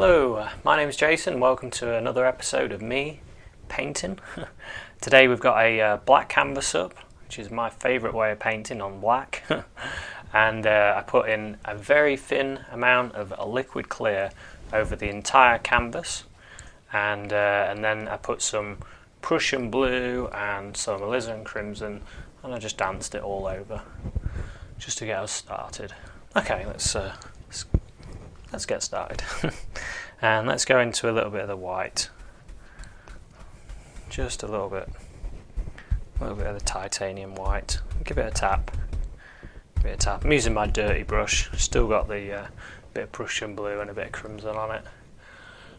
Hello, my name is Jason. Welcome to another episode of me painting. Today we've got a black canvas up, which is my favourite way of painting, on black. And I put in a very thin amount of a liquid clear over the entire canvas, and then I put some Prussian Blue and some Alizarin Crimson, and I just danced it all over just to get us started. Okay, let's get started. And let's go into a little bit of the white, just a little bit of the titanium white. Give it a tap. I'm using my dirty brush. Still got the bit of Prussian Blue and a bit of crimson on it.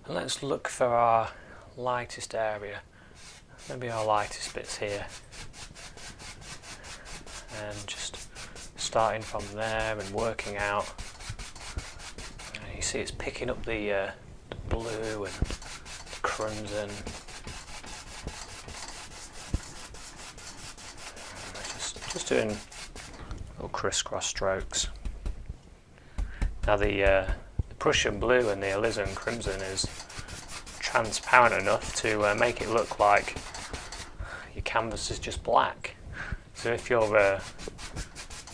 And let's look for our lightest area. Maybe our lightest bits here. And just starting from there and working out. You see it's picking up the blue and the crimson. Just doing little crisscross strokes. Now the Prussian Blue and the Alizarin Crimson is transparent enough to make it look like your canvas is just black. So if you're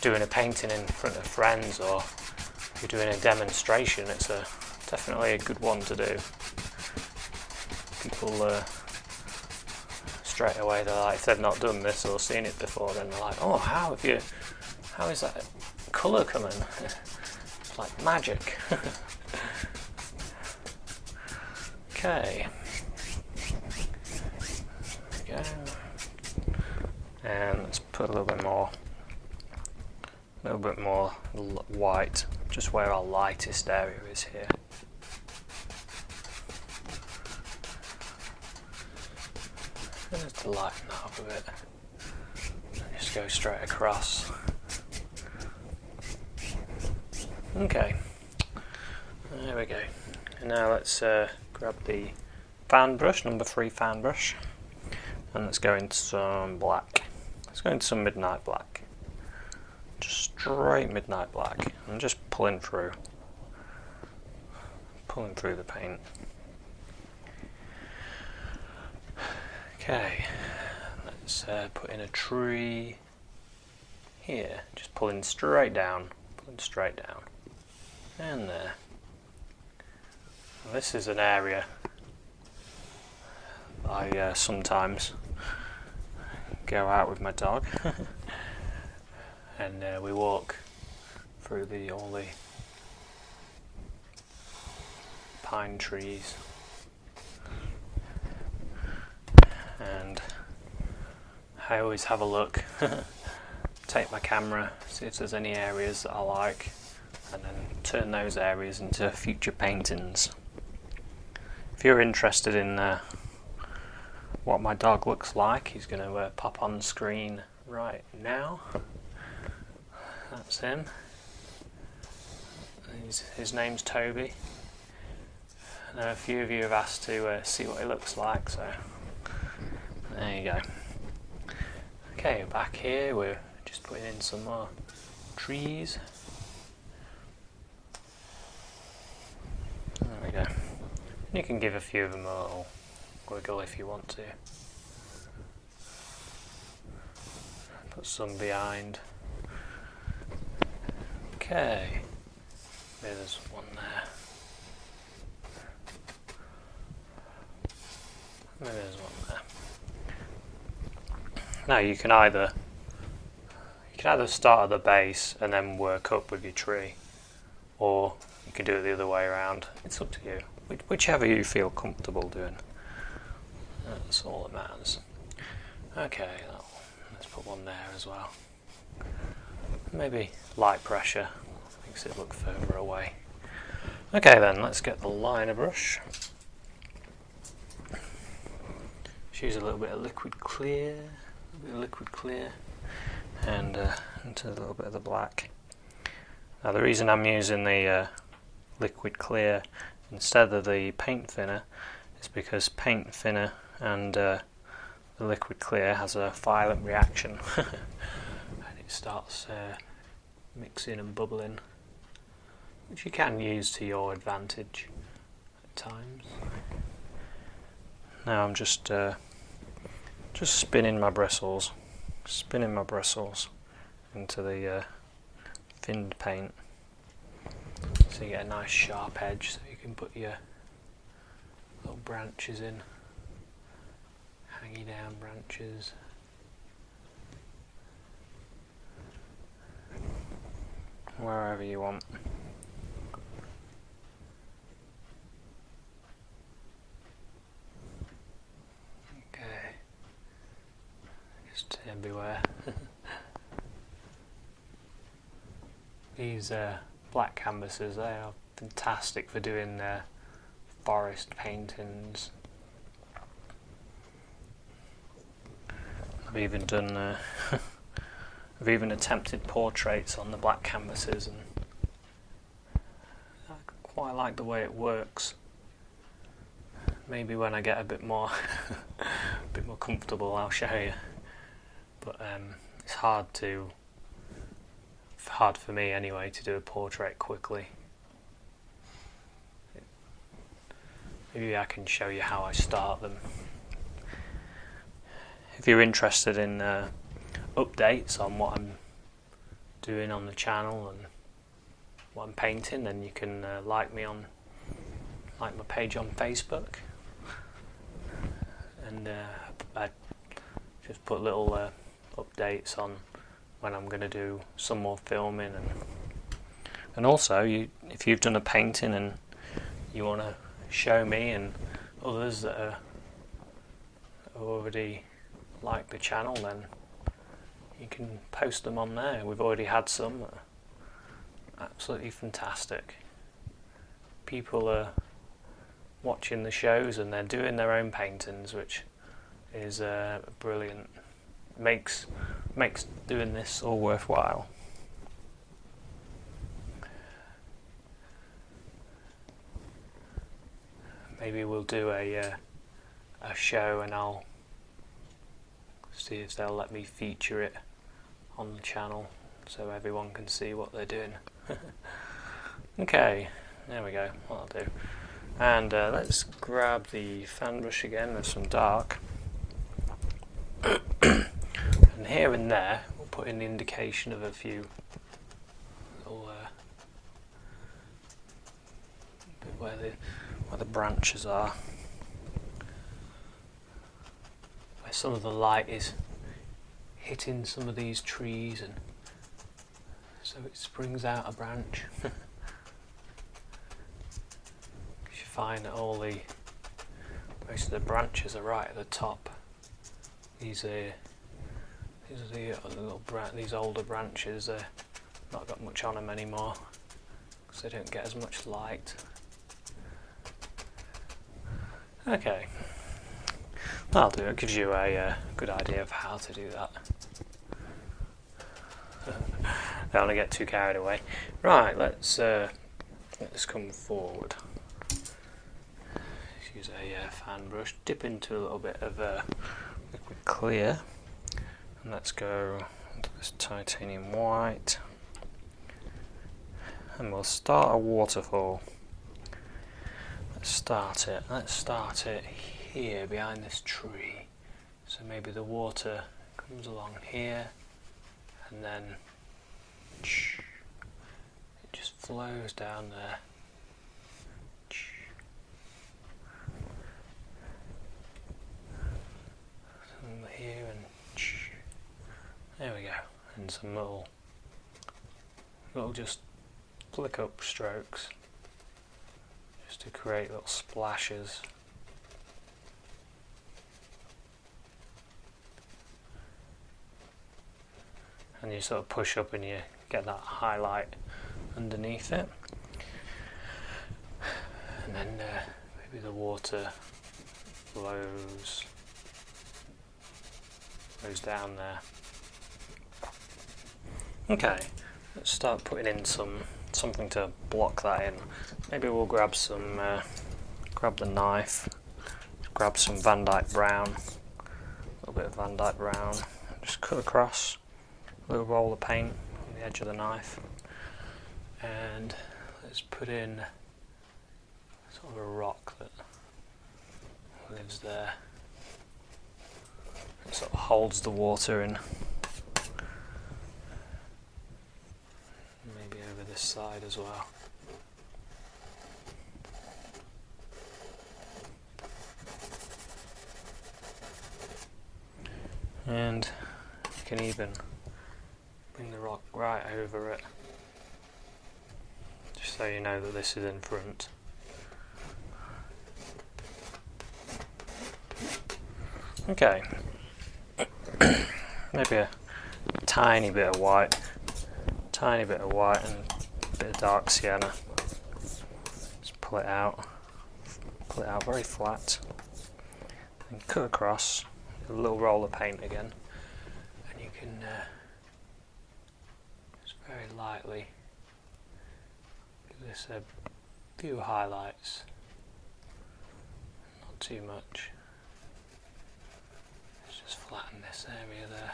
doing a painting in front of friends, or you're doing a demonstration, it's definitely a good one to do. People straight away, they're like, if they've not done this or seen it before, then they're like, oh, how is that colour coming? It's like magic. Okay. There we go. And let's put a little bit more white, just where our lightest area is here. And just to lighten that up a bit, just go straight across. Okay, there we go. And now let's grab the fan brush, number 3 fan brush, and let's go into some black. Let's go into some midnight black. Just straight midnight black, and just pulling through the paint. Okay, let's put in a tree here, just pulling straight down, and there. Now this is an area I sometimes go out with my dog and we walk through all the pine trees, and I always have a look, take my camera, see if there's any areas that I like, and then turn those areas into future paintings. If you're interested in what my dog looks like, he's going to pop on screen right now. That's him. His name's Toby. I know a few of you have asked to see what he looks like, so there you go. Okay, back here we're just putting in some more trees. There we go. You can give a few of them a little wiggle if you want to. Put some behind. Okay, there's one there. Maybe there's one there. Now you can either start at the base and then work up with your tree, or you can do it the other way around. It's up to you. Whichever you feel comfortable doing. That's all that matters. Okay, let's put one there as well. Maybe light pressure makes it look further away. Okay then, let's get the liner brush. Just use a little bit of liquid clear, and into a little bit of the black. Now the reason I'm using the liquid clear instead of the paint thinner is because paint thinner and the liquid clear has a violent reaction and it starts mixing and bubbling, which you can use to your advantage. times. Now I'm just spinning my bristles into the thinned paint, so you get a nice sharp edge, so you can put your little branches in, hanging down branches. Wherever you want. Okay, just everywhere. These black canvases, they are fantastic for doing forest paintings. I've even done I've even attempted portraits on the black canvases, and I quite like the way it works. Maybe when I get a bit more comfortable, I'll show you. But it's hard for me anyway to do a portrait quickly. Maybe I can show you how I start them. If you're interested in updates on what I'm doing on the channel and what I'm painting, then you can like my page on Facebook, and I just put little updates on when I'm going to do some more filming, and also if you've done a painting and you want to show me and others that are already like the channel, then you can post them on there. We've already had some that are absolutely fantastic. People are watching the shows and they're doing their own paintings, which is brilliant. Makes doing this all worthwhile. Maybe we'll do a show and I'll see if they'll let me feature it on the channel so everyone can see what they're doing. Okay, there we go, what I'll do. And let's grab the fan brush again with some dark. And here and there we'll put in the indication of a few little where the branches are, where some of the light is hitting some of these trees, and so it springs out a branch. You find that most of the branches are right at the top. These are these older branches. They're not got much on them anymore because they don't get as much light. Okay, that'll do. It gives you a good idea of how to do that. Don't want to get too carried away. Right, let's come forward. Let's use a fan brush, dip into a little bit of liquid clear, and let's go into this titanium white, and we'll start a waterfall. Let's start it here behind this tree, so maybe the water comes along here and then it just flows down there. Some here and there we go, and some little just flick up strokes just to create little splashes. And you sort of push up and you get that highlight underneath it, and then maybe the water flows down there. Okay, let's start putting in something to block that in. Maybe we'll grab the knife, grab some Vandyke Brown, a little bit of Vandyke Brown, just cut across a little roll of paint on the edge of the knife, and let's put in sort of a rock that lives there. It sort of holds the water in. Maybe over this side as well. And you can even bring the rock right over it, just so you know that this is in front. Okay, maybe a tiny bit of white and a bit of dark sienna. Just pull it out very flat, and cut across a little roll of paint again, and you can just very lightly give this a few highlights, not too much. Let's just flatten this area there.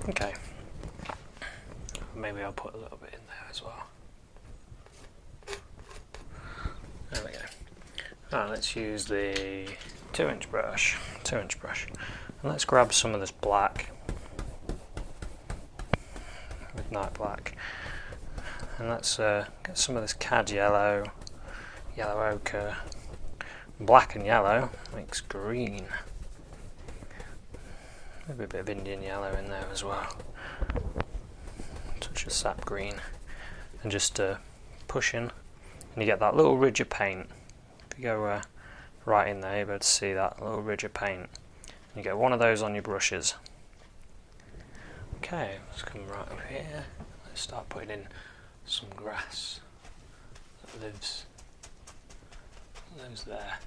Okay, maybe I'll put a little bit in there as well. There we go. Right, let's use the 2-inch brush, and let's grab some of this black, midnight black, and let's get some of this cad yellow, yellow ochre. Black and yellow makes green. Maybe a bit of Indian yellow in there as well. Touch of sap green, and just push in, and you get that little ridge of paint. If you go right in there, you'll be able to see that little ridge of paint. And you get one of those on your brushes. Okay, let's come right up here. Let's start putting in some grass that lives there.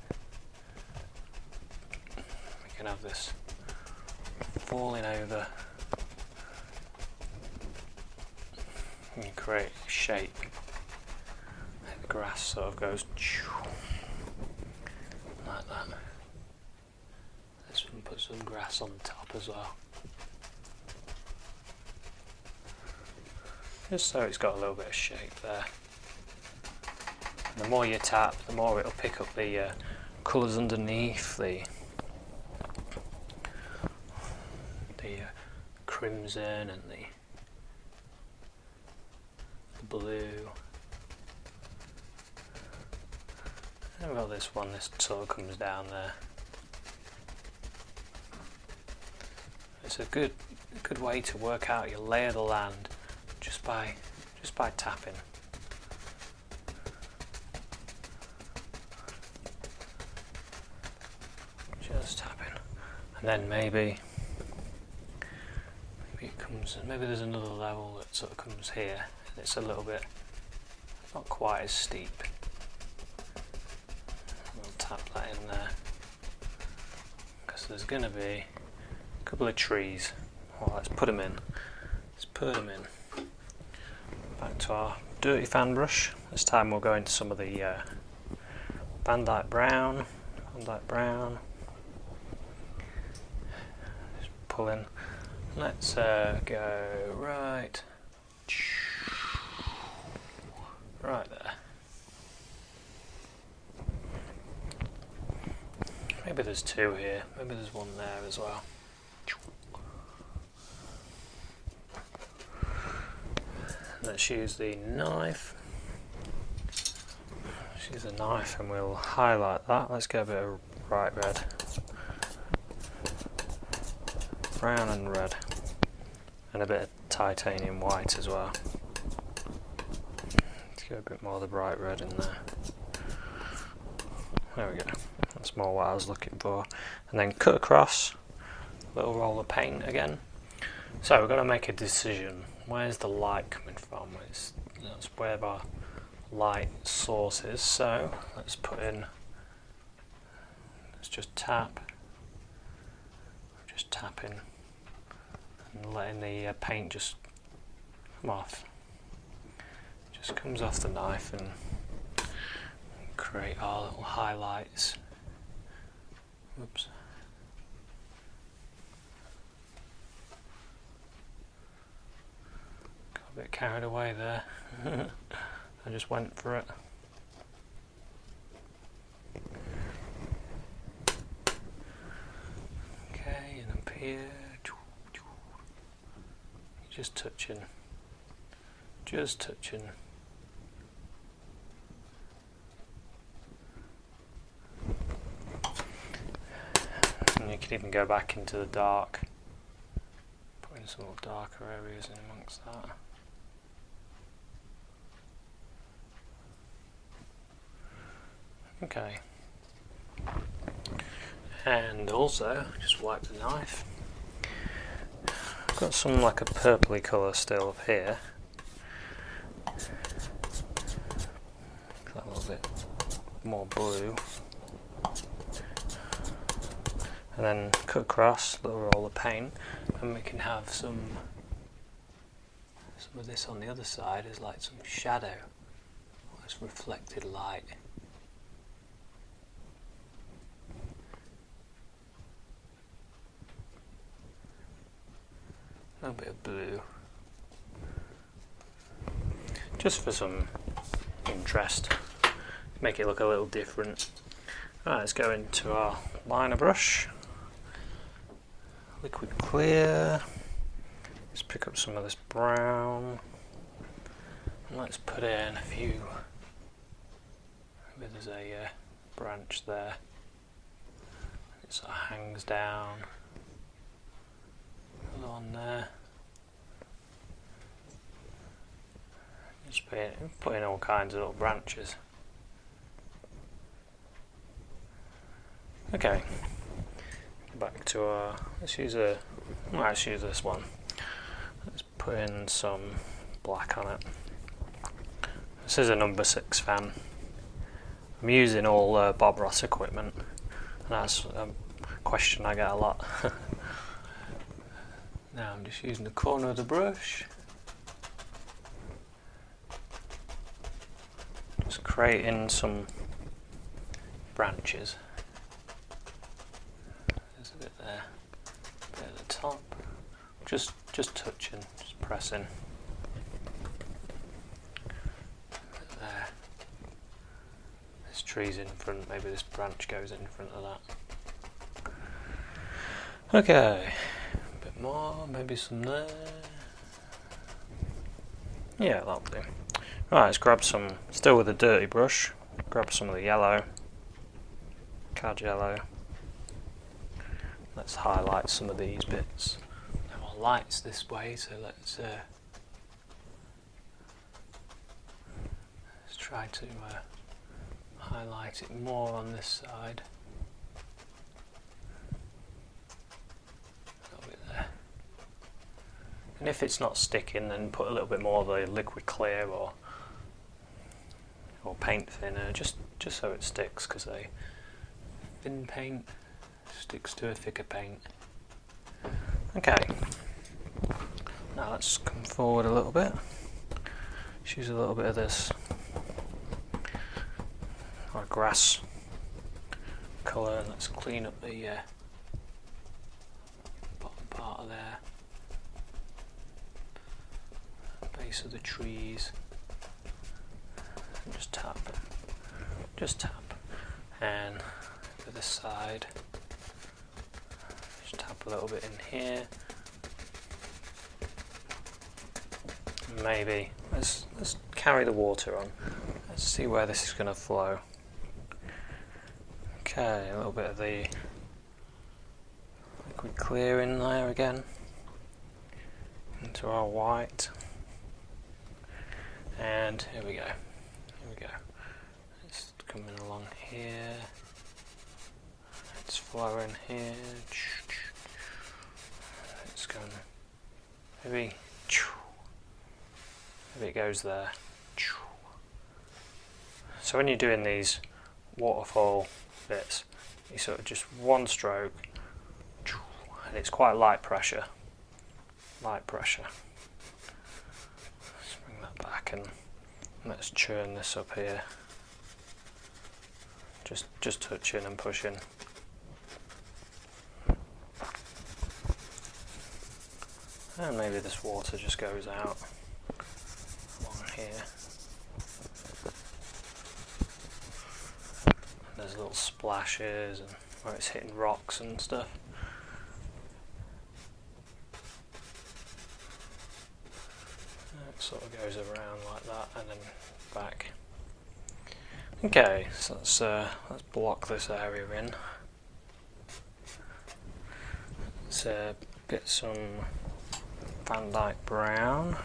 We can have this falling over and create a shape. The grass sort of goes like that. This one put some grass on the top as well, just so it's got a little bit of shape there. And the more you tap, the more it'll pick up the colours underneath, the crimson and the blue. And we've got this one, this sort of comes down there. It's a good way to work out your lay of the land just by tapping. Just tapping. And then maybe it comes, maybe there's another level that sort of comes here, and it's a little bit not quite as steep. We'll tap that in there, because there's going to be a couple of trees. Well, let's put them in. Back to our dirty fan brush. This time we'll go into some of the Vandyke Brown. Just pull in. Let's go right there. Maybe there's two here. Maybe there's one there as well. Let's use the knife. Let's use the knife and we'll highlight that. Let's get a bit of bright red. Brown and red. And a bit of titanium white as well. Let's get a bit more of the bright red in there. There we go. That's more what I was looking for. And then cut across. A little roll of paint again. So we've got to make a decision. Where's the light coming from? That's where our light source is. So let's put in. Let's just tap. Just tapping and letting the paint just come off. Just comes off the knife and create our little highlights. Oops. carried away there. I just went for it. Okay, and up here, just touching. And you can even go back into the dark, put in some more darker areas in amongst that. Okay, and also just wipe the knife. I've got some like a purpley colour still up here. A little bit more blue, and then cut across a little roll of paint, and we can have some of this on the other side as like some shadow, almost reflected light. A little bit of blue, just for some interest, make it look a little different. Right, let's go into our liner brush, liquid clear. Let's pick up some of this brown, and let's put in a few. Maybe there's a branch there. It sort of hangs down. Another one there. Just put in all kinds of little branches. Okay, back to our, let's use this one. Let's put in some black on it. This is a number 6 fan. I'm using all Bob Ross equipment, and that's a question I get a lot. Now I'm just using the corner of the brush, just creating some branches. There's a bit there, a bit at the top, just touching, just pressing. A bit there. This tree's in front, maybe this branch goes in front of that. Okay. More, maybe some there. Yeah, that'll do. Right, let's grab some, still with a dirty brush, grab some of the yellow, cad yellow. Let's highlight some of these bits. There are lights this way, so let's try to highlight it more on this side. And if it's not sticking, then put a little bit more of the liquid clear or paint thinner, just so it sticks, because a thin paint sticks to a thicker paint. Okay, now let's come forward a little bit. Let's use a little bit of this grass colour, and let's clean up the bottom part of there. Base of the trees, and just tap, and to this side, just tap a little bit in here. Maybe let's carry the water on. Let's see where this is going to flow. Okay, a little bit of the liquid clear in there again into our white. And here we go. It's coming along here. It's flowing here. It's going. Maybe it goes there. So when you're doing these waterfall bits, you sort of just one stroke, and it's quite light pressure. Back, and let's churn this up here. Just touching and pushing. And maybe this water just goes out. here. And there's little splashes and where it's hitting rocks and stuff. It sort of goes around like that and then back. Okay, so let's block this area in. Let's get some Vandyke Brown.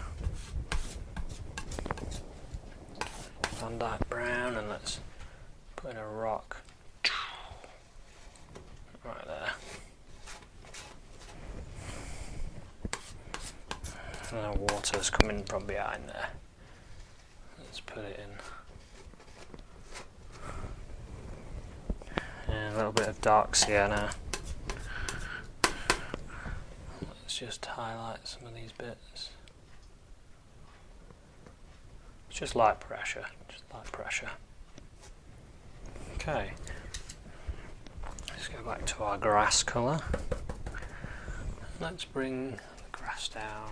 Vandyke Brown, and let's put in a rock right there. And the water's coming from behind there. Let's put it in. And a little bit of dark sienna. Let's just highlight some of these bits. It's just light pressure. Okay. Let's go back to our grass colour. Let's bring the grass down.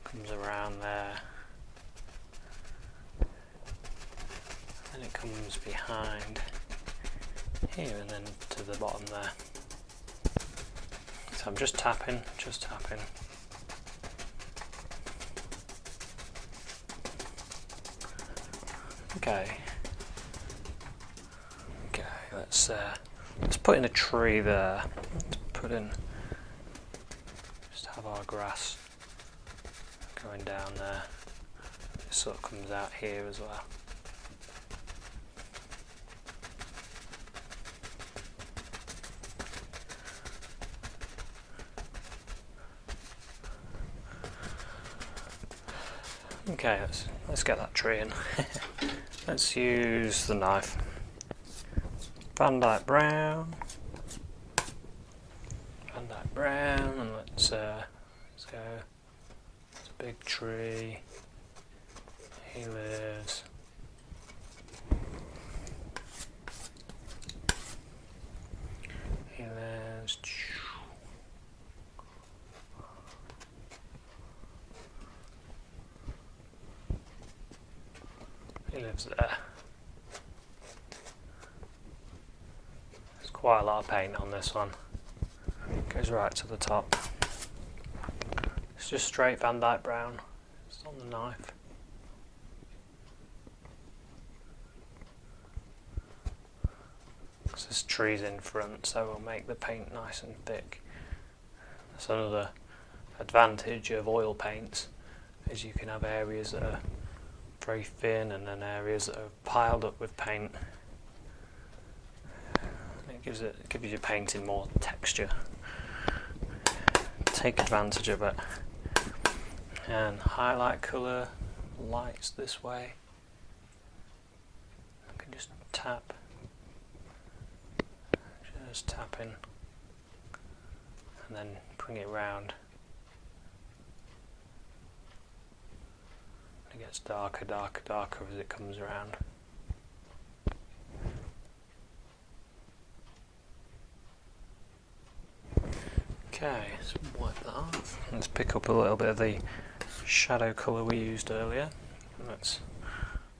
Comes around there. And it comes behind here and then to the bottom there. So I'm just tapping. Okay, let's put in a tree there. Just have our grass going down there. It sort of comes out here as well. Okay, let's get that tree in. Let's use the knife. Vandyke Brown, and let's go. It's a big tree. He lives. He lives there. There's quite a lot of paint on this one. Goes right to the top. It's just straight Vandyke Brown. It's on the knife. This tree's in front, so we'll make the paint nice and thick. That's another advantage of oil paints, is you can have areas that are very thin and then areas that are piled up with paint. It gives your painting more texture. Take advantage of it. And highlight colour, lights this way. I can just tap. Just tapping and then bring it round. It gets darker as it comes around. Okay, so wipe that off. Let's pick up a little bit of the shadow colour we used earlier. Let's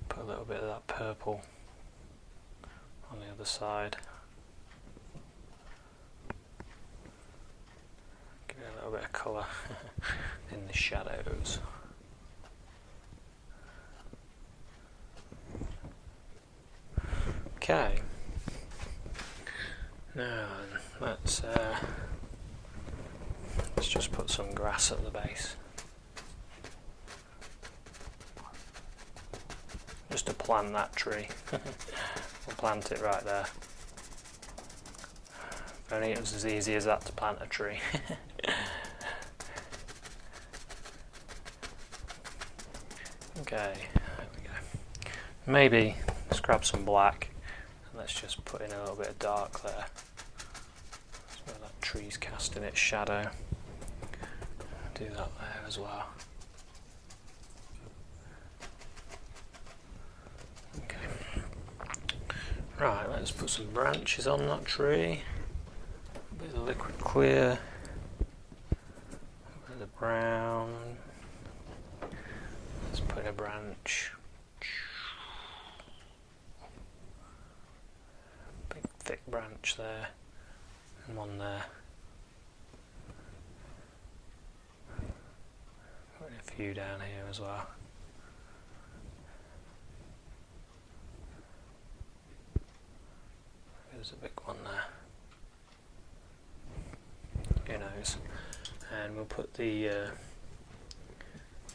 put a little bit of that purple on the other side. Give it a little bit of colour in the shadows. Okay. Now let's just put some grass at the base. Just to plant that tree. We'll plant it right there. If only it was as easy as that to plant a tree. Okay, there we go. Maybe let's grab some black and let's just put in a little bit of dark there. That's where that tree's casting its shadow. Do that there as well. Okay. Right, let's put some branches on that tree. A bit of liquid clear. A bit of brown. branch. Big thick branch there, and one there. Putting a few down here as well. There's a big one there. Who knows? And we'll put the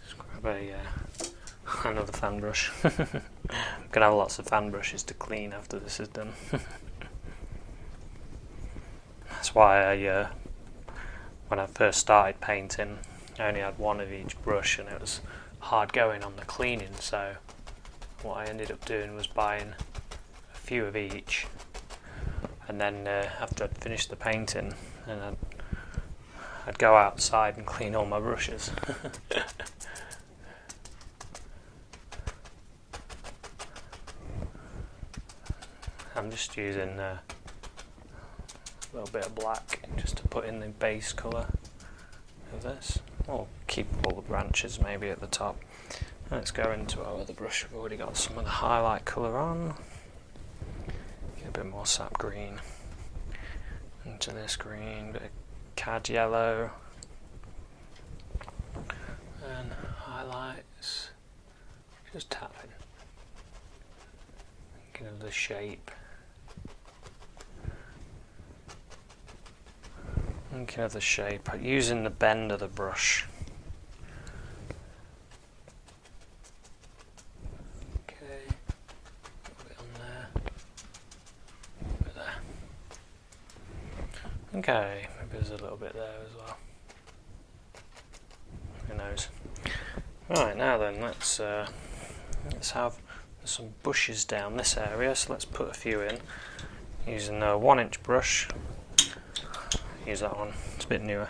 just grab another fan brush. I'm gonna have lots of fan brushes to clean after this is done. That's why I when I first started painting, I only had one of each brush, and it was hard going on the cleaning. So what I ended up doing was buying a few of each, and then after I'd finished the painting, and I'd go outside and clean all my brushes. I'm just using a little bit of black just to put in the base colour of this. I'll keep all the branches maybe at the top. Let's go into our other brush. We've already got some of the highlight colour on. Get a bit more sap green into this green, bit of cad yellow, and highlights. Just tapping. Thinking of the shape. Thinking of the shape. Using the bend of the brush. Okay. A bit on there. A bit there. Okay, maybe there's a little bit there as well. Who knows? Right, now then, let's have some bushes down this area. So let's put a few in using a 1-inch brush. Use that one. It's a bit newer.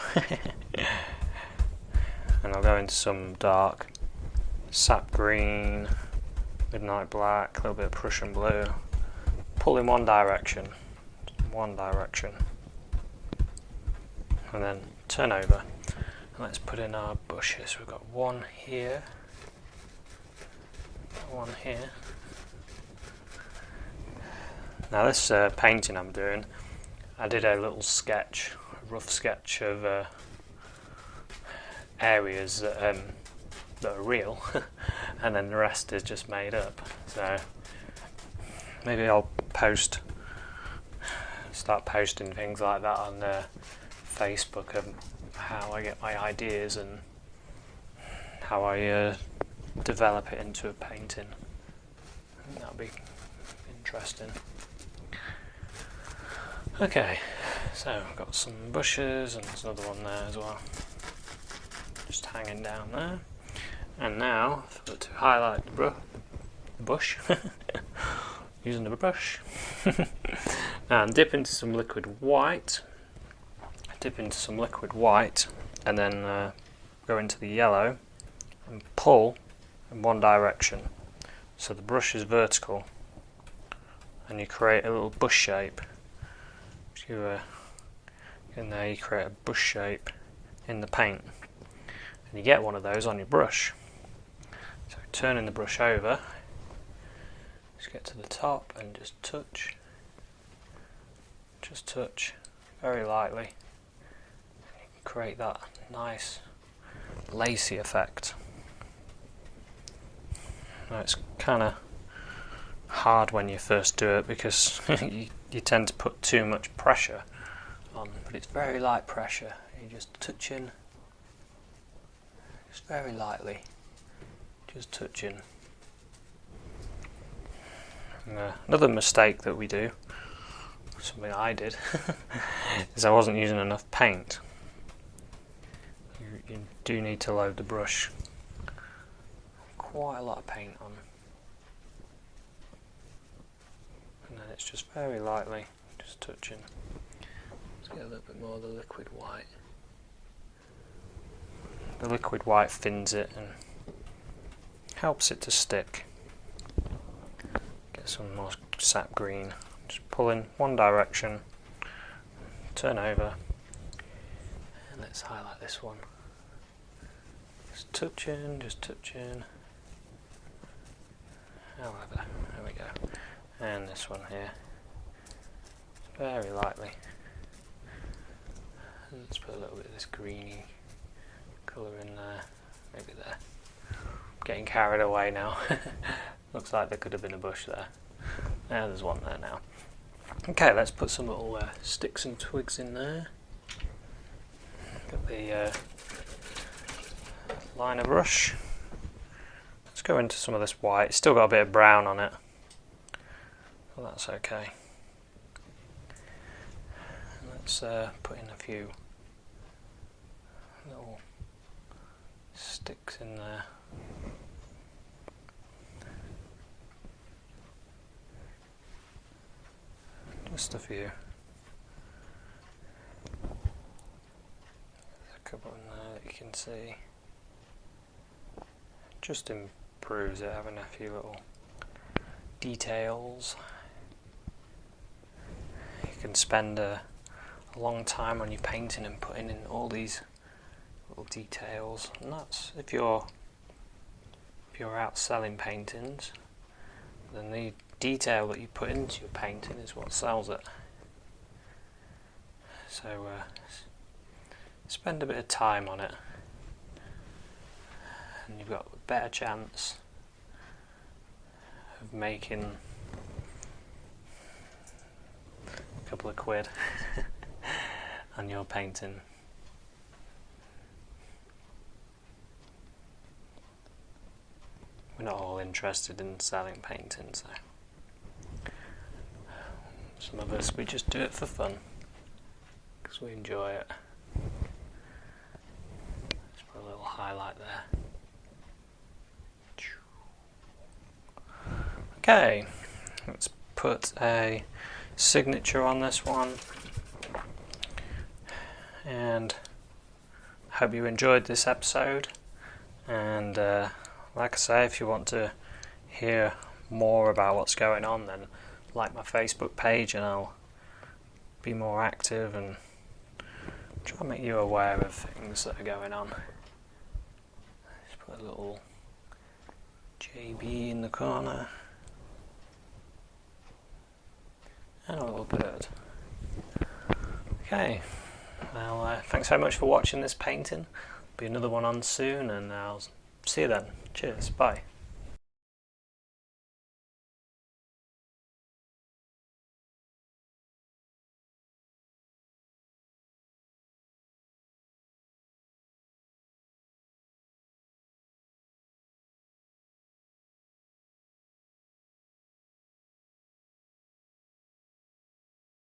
And I'll go into some dark sap green, midnight black, a little bit of Prussian blue. Pull in one direction. And then turn over, and let's put in our bushes. We've got one here, one here. Now this painting I'm doing, I did a little sketch, a rough sketch of areas that are real, and then the rest is just made up. So maybe I'll start posting things like that on Facebook of how I get my ideas and how I develop it into a painting. I think that'll be interesting. Okay, so I've got some bushes, and there's another one there as well, just hanging down there. And now, to highlight the bush, using the brush, and dip into some liquid white. And then go into the yellow and pull in one direction. So the brush is vertical, and you create a little bush shape. In there you create a bush shape in the paint, and you get one of those on your brush. So turning the brush over, just get to the top and just touch very lightly. Create that nice lacy effect. Now it's kind of hard when you first do it because you tend to put too much pressure on, but it's very light pressure. You're just touching, just very lightly, just touching. And, another mistake that we do, something I did, is I wasn't using enough paint. You do need to load the brush. Quite a lot of paint on. And then it's just very lightly, just touching. Let's get a little bit more of the liquid white. The liquid white thins it and helps it to stick. Get some more sap green. Just pull in one direction, turn over, and let's highlight this one. Just touching. However, there we go. And this one here, very lightly. Let's put a little bit of this greeny colour in there, maybe there. Getting carried away now. Looks like there could have been a bush there. Yeah, there's one there now. Okay, let's put some little sticks and twigs in there. Got the liner brush. Let's go into some of this white. It's still got a bit of brown on it. Well, that's okay. Let's put in a few little sticks in there. Just a few. There's a couple in there that you can see. Just improves it, having a few little details. You can spend a long time on your painting and putting in all these little details, and that's if you're out selling paintings, then the detail that you put into your painting is what sells it. So spend a bit of time on it, and you've got a better chance of making a couple of quid on your painting. We're not all interested in selling paintings, so some of us, we just do it for fun because we enjoy it. Just put a little highlight there. Okay, let's put a signature on this one, and hope you enjoyed this episode. And like I say, if you want to hear more about what's going on, then like my Facebook page and I'll be more active and try to make you aware of things that are going on. Just put a little JB in the corner and a little bird. Okay, well thanks so much for watching this painting. There'll be another one on soon, and I'll see you then. Cheers, bye.